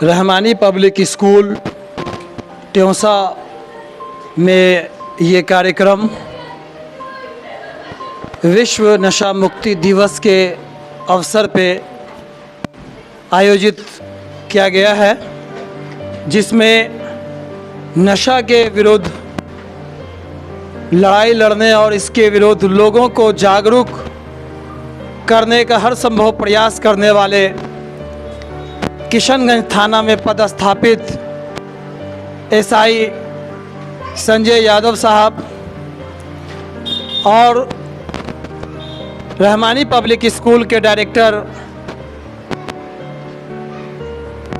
Rahmani public school ट्योंसा में ये कार्यक्रम विश्व नशा मुक्ति दिवस के अवसर पे आयोजित किया गया है, जिसमें नशा के विरुद्ध लड़ाई लड़ने और इसके विरुद्ध लोगों को जागरूक करने का हर संभव प्रयास करने वाले किशनगंज थाना में पदस्थापित एसआई संजय यादव साहब और रहमानी पब्लिक स्कूल के डायरेक्टर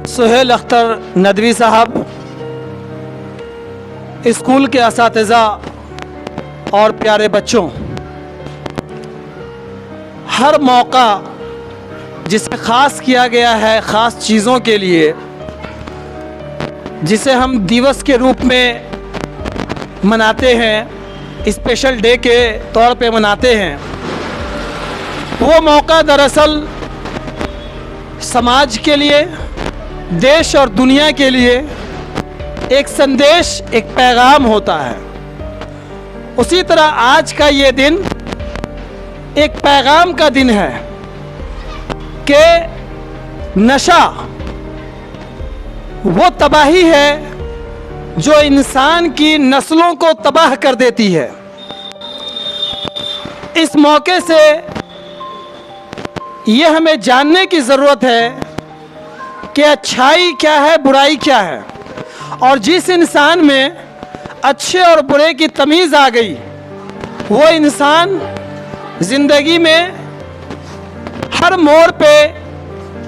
सुहेल अख्तर नदवी साहब, स्कूल के असातिज़ा और प्यारे बच्चों, हर मौका जिसे ख़ास किया गया है ख़ास चीज़ों के लिए, जिसे हम दिवस के रूप में मनाते हैं, स्पेशल डे के तौर पे मनाते हैं, वो मौका दरअसल समाज के लिए, देश और दुनिया के लिए एक संदेश, एक पैगाम होता है। उसी तरह आज का ये दिन एक पैगाम का दिन है कि नशा वो तबाही है जो इंसान की नस्लों को तबाह कर देती है। इस मौके से ये हमें जानने की ज़रूरत है कि अच्छाई क्या है, बुराई क्या है, और जिस इंसान में अच्छे और बुरे की तमीज़ आ गई वो इंसान ज़िंदगी में हर मोड़ पे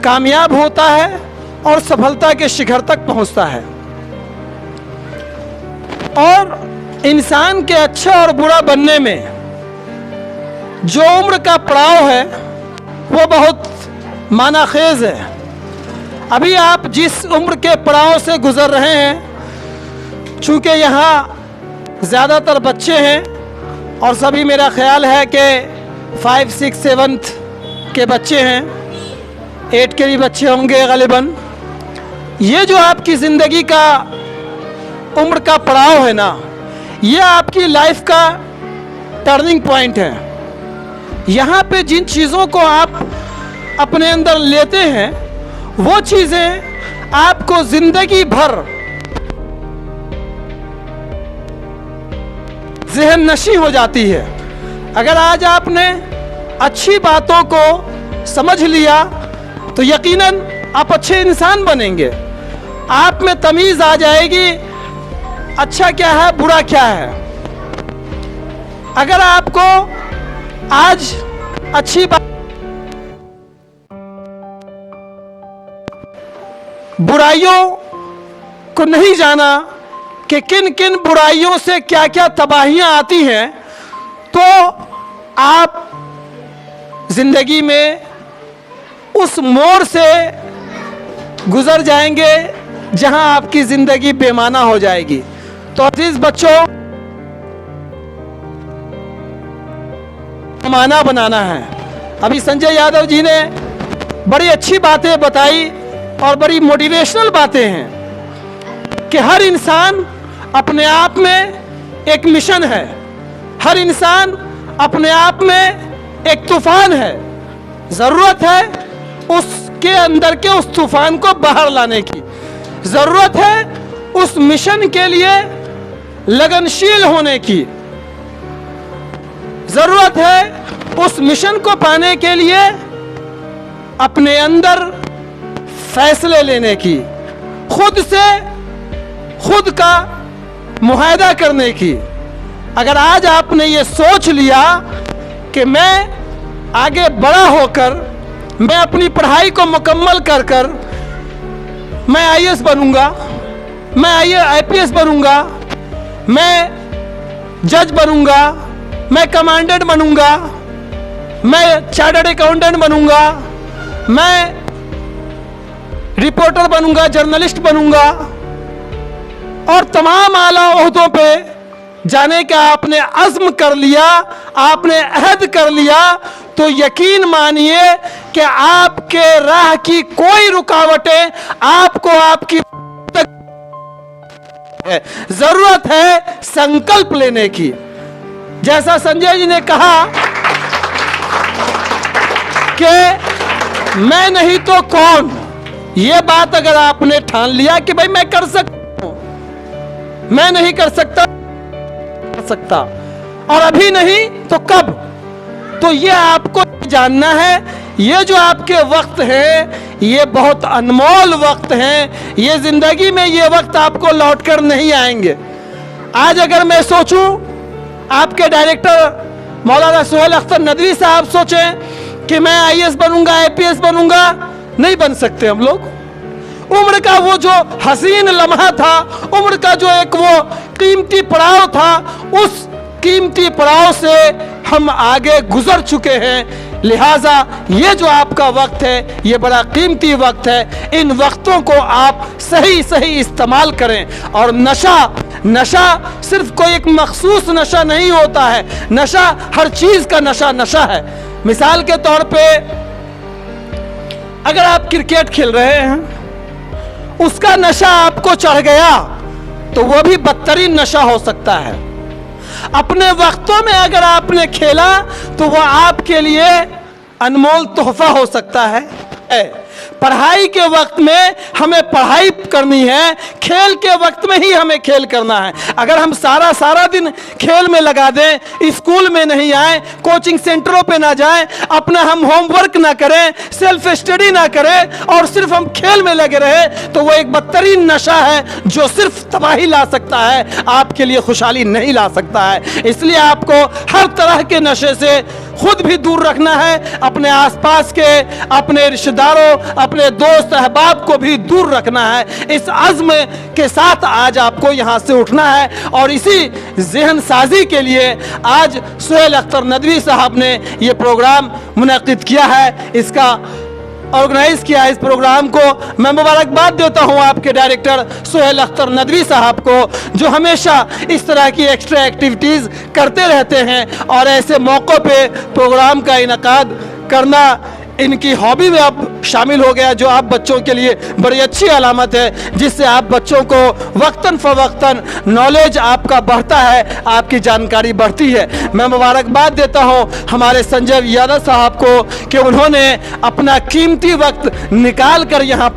कामयाब होता है और सफलता के शिखर तक पहुंचता है। और इंसान के अच्छा और बुरा बनने में जो उम्र का पड़ाव है वो बहुत मानाखेज है। अभी आप जिस उम्र के पड़ाव से गुजर रहे हैं, चूँकि यहाँ ज़्यादातर बच्चे हैं और सभी मेरा ख्याल है कि 5, 6, 7 के बच्चे हैं, 8 के भी बच्चे होंगे ग़ालिबन। ये जो आपकी ज़िंदगी का उम्र का पड़ाव है ना, ये आपकी लाइफ का टर्निंग पॉइंट है। यहाँ पे जिन चीज़ों को आप अपने अंदर लेते हैं वो चीज़ें आपको ज़िंदगी भर ज़हन नशी हो जाती है। अगर आज आपने अच्छी बातों को समझ लिया तो यकीनन आप अच्छे इंसान बनेंगे। आप में तमीज़ आ जाएगी, अच्छा क्या है, बुरा क्या है। अगर आपको आज अच्छी बात, बुराइयों को नहीं जाना कि किन किन बुराइयों से क्या क्या तबाहियां आती हैं, तो आप ज़िंदगी में उस मोड़ से गुज़र जाएंगे जहां आपकी ज़िंदगी बेमाना हो जाएगी। तो अजीज़ बच्चों, माना बनाना है। अभी संजय यादव जी ने बड़ी अच्छी बातें बताई और बड़ी मोटिवेशनल बातें हैं कि हर इंसान अपने आप में एक मिशन है, हर इंसान अपने आप में एक तूफान है। ज़रूरत है उसके अंदर के उस तूफान को बाहर लाने की, ज़रूरत है उस मिशन के लिए लगनशील होने की, ज़रूरत है उस मिशन को पाने के लिए अपने अंदर फैसले लेने की, खुद से खुद का मुआहदा करने की। अगर आज आपने ये सोच लिया कि मैं आगे बड़ा होकर मैं अपनी पढ़ाई को मुकम्मल कर कर मैं आईएएस बनूंगा, मैं आईपीएस बनूंगा, मैं जज बनूंगा, मैं कमांडेंट बनूंगा, मैं चार्टर्ड अकाउंटेंट बनूंगा, मैं रिपोर्टर बनूंगा, जर्नलिस्ट बनूंगा और तमाम आला ओहदों पे जाने का आपने अज़्म कर लिया, आपने अहद कर लिया, तो यकीन मानिए कि आपके राह की कोई रुकावटें आपको आपकी जरूरत है संकल्प लेने की। जैसा संजय जी ने कहा कि मैं नहीं तो कौन, ये बात अगर आपने ठान लिया कि भाई मैं कर सकता हूं, मैं नहीं कर सकता और अभी नहीं तो कब, तो ये आपको जानना है। ये जो आपके वक्त है ये बहुत अनमोल वक्त हैं, ये जिंदगी में ये वक्त आपको लौटकर नहीं आएंगे। आज अगर मैं सोचूं, आपके डायरेक्टर मौलाना सुहेल अख्तर नदवी साहब सोचें कि मैं आईएएस बनूंगा, आईपीएस बनूंगा, नहीं बन सकते हम लोग। उम्र का वो जो हसीन लम्हा था, उम्र का जो एक वो कीमती पड़ाव था, उस कीमती पड़ाव से हम आगे गुजर चुके हैं। लिहाजा ये जो आपका वक्त है ये बड़ा कीमती वक्त है। इन वक्तों को आप सही सही इस्तेमाल करें। और नशा सिर्फ कोई एक मखसूस नशा नहीं होता है, नशा हर चीज का नशा है। मिसाल के तौर पे अगर आप क्रिकेट खेल रहे हैं, उसका नशा आपको चढ़ गया तो वह भी बदतरीन नशा हो सकता है। अपने वक्तों में अगर आपने खेला तो वह आपके लिए अनमोल तोहफा हो सकता है। पढ़ाई के वक्त में हमें पढ़ाई करनी है, खेल के वक्त में ही हमें खेल करना है। अगर हम सारा दिन खेल में लगा दें, स्कूल में नहीं आए, कोचिंग सेंटरों पे ना जाएं, अपना हम होमवर्क ना करें, सेल्फ स्टडी ना करें और सिर्फ हम खेल में लगे रहे, तो वो एक बदतरीन नशा है जो सिर्फ तबाही ला सकता है, आपके लिए खुशहाली नहीं ला सकता है। इसलिए आपको हर तरह के नशे से खुद भी दूर रखना है, अपने आसपास के, अपने रिश्तेदारों, अपने दोस्त अहबाब को भी दूर रखना है। इस अज़्म के साथ आज आपको यहाँ से उठना है और इसी ज़हन साजी के लिए आज सुहेल अख्तर नदवी साहब ने ये प्रोग्राम मुनक़िद किया है, इसका ऑर्गेनाइज किया। इस प्रोग्राम को मैं मुबारकबाद देता हूं आपके डायरेक्टर सुहेल अख्तर नदवी साहब को, जो हमेशा इस तरह की एक्स्ट्रा एक्टिविटीज़ करते रहते हैं और ऐसे मौक़ों पे प्रोग्राम का इनकाद करना इनकी हॉबी में अब शामिल हो गया, जो आप बच्चों के लिए बड़ी अच्छी अलामत है, जिससे आप बच्चों को वक्तन फ़वक्तन नॉलेज आपका बढ़ता है, आपकी जानकारी बढ़ती है। मैं मुबारकबाद देता हूँ हमारे संजय यादव साहब को कि उन्होंने अपना कीमती वक्त निकाल कर यहाँ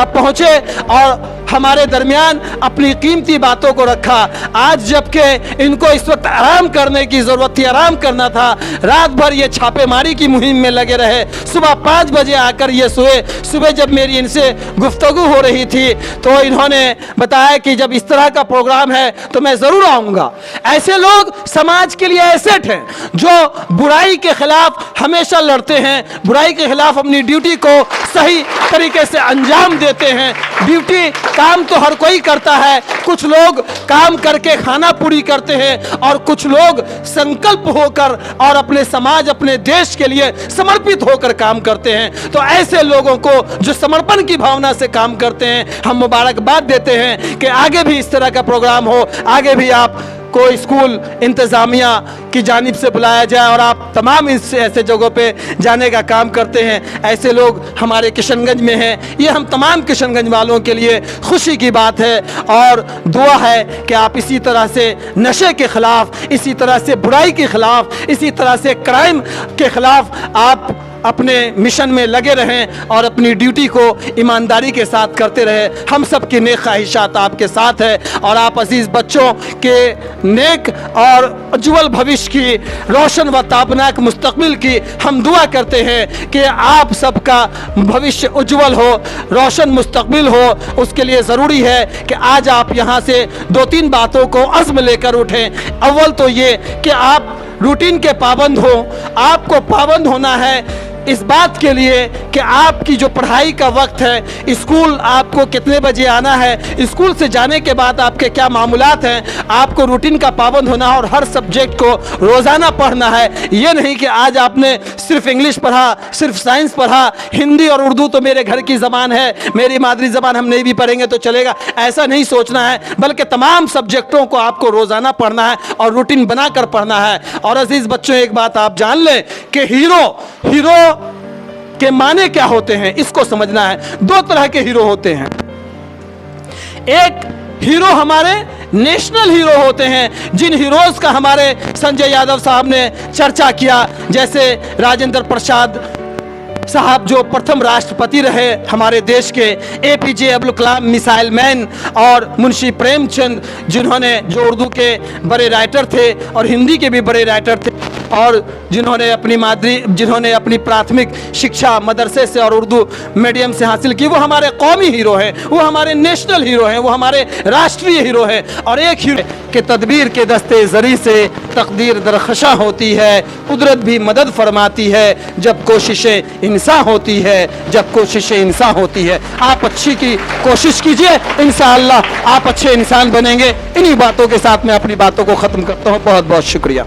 पहुँचे और हमारे दरमियान अपनी कीमती बातों को रखा। आज जबकि इनको इस वक्त आराम करने की ज़रूरत थी, आराम करना था, रात भर ये छापेमारी की मुहिम में लगे रहे, सुबह 5 बजे आकर ये सोए। सुबह जब मेरी इनसे गुफ्तगू हो रही थी तो इन्होंने बताया कि जब इस तरह का प्रोग्राम है तो मैं ज़रूर आऊँगा। ऐसे लोग समाज के लिए एसेट हैं जो बुराई के खिलाफ हमेशा लड़ते हैं, बुराई के खिलाफ अपनी ड्यूटी को सही तरीके से अंजाम देते हैं। ड्यूटी काम तो हर कोई करता है, कुछ लोग काम करके खाना पूरी करते हैं और कुछ लोग संकल्प होकर और अपने समाज, अपने देश के लिए समर्पित होकर काम करते हैं। तो ऐसे लोगों को जो समर्पण की भावना से काम करते हैं, हम मुबारकबाद देते हैं कि आगे भी इस तरह का प्रोग्राम हो, आगे भी आप को स्कूल इंतज़ामिया की जानिब से बुलाया जाए और आप तमाम ऐसे जगहों पे जाने का काम करते हैं। ऐसे लोग हमारे किशनगंज में हैं, ये हम तमाम किशनगंज वालों के लिए खुशी की बात है और दुआ है कि आप इसी तरह से नशे के ख़िलाफ़, इसी तरह से बुराई के ख़िलाफ़, इसी तरह से क्राइम के ख़िलाफ़ आप अपने मिशन में लगे रहें और अपनी ड्यूटी को ईमानदारी के साथ करते रहें। हम सब की नेक ख्वाहिशात आपके साथ है और आप अजीज़ बच्चों के नेक और उज्ज्वल भविष्य की, रोशन व ताबनाक मुस्तकबिल की हम दुआ करते हैं कि आप सबका भविष्य उज्ज्वल हो, रोशन मुस्तकबिल हो। उसके लिए ज़रूरी है कि आज आप यहाँ से 2-3 बातों को अज़्म लेकर उठें। अव्वल तो ये कि आप रूटीन के पाबंद हो, आपको पाबंद होना है इस बात के लिए कि आपकी जो पढ़ाई का वक्त है, स्कूल आपको कितने बजे आना है, स्कूल से जाने के बाद आपके क्या मामूलात हैं, आपको रूटीन का पाबंद होना है और हर सब्जेक्ट को रोज़ाना पढ़ना है। ये नहीं कि आज आपने सिर्फ इंग्लिश पढ़ा, सिर्फ साइंस पढ़ा, हिंदी और उर्दू तो मेरे घर की ज़बान है, मेरी मादरी ज़बान, हम नहीं भी पढ़ेंगे तो चलेगा, ऐसा नहीं सोचना है, बल्कि तमाम सब्जेक्टों को आपको रोज़ाना पढ़ना है और रूटीन बनाकर पढ़ना है। और अजीज़ बच्चों, एक बात आप जान लें कि हीरो के माने क्या होते हैं, इसको समझना है। दो तरह के हीरो होते हैं। एक हीरो हमारे नेशनल हीरो होते हैं, जिन हीरोज का हमारे संजय यादव साहब ने चर्चा किया, जैसे राजेंद्र प्रसाद साहब जो प्रथम राष्ट्रपति रहे हमारे देश के, APJ Abdul Kalam missile man, और मुंशी प्रेमचंद जिन्होंने जो उर्दू के बड़े राइटर थे और हिंदी के भी बड़े राइटर थे, और जिन्होंने अपनी प्राथमिक शिक्षा मदरसे से और उर्दू मीडियम से हासिल की, वो हमारे कौमी हीरो हैं, वो हमारे नेशनल हीरो हैं, वो हमारे राष्ट्रीय हीरो हैं। और एक हीरो के तदबीर के दस्ते जरी से तकदीर दरख्शां होती है, कुदरत भी मदद फरमाती है जब कोशिशें इंसान होती है, जब कोशिशें इंसान होती है। आप अच्छी की कोशिश कीजिए, इंशाअल्लाह आप अच्छे इंसान बनेंगे। इन्हीं बातों के साथ मैं अपनी बातों को ख़त्म करता हूँ। बहुत बहुत शुक्रिया।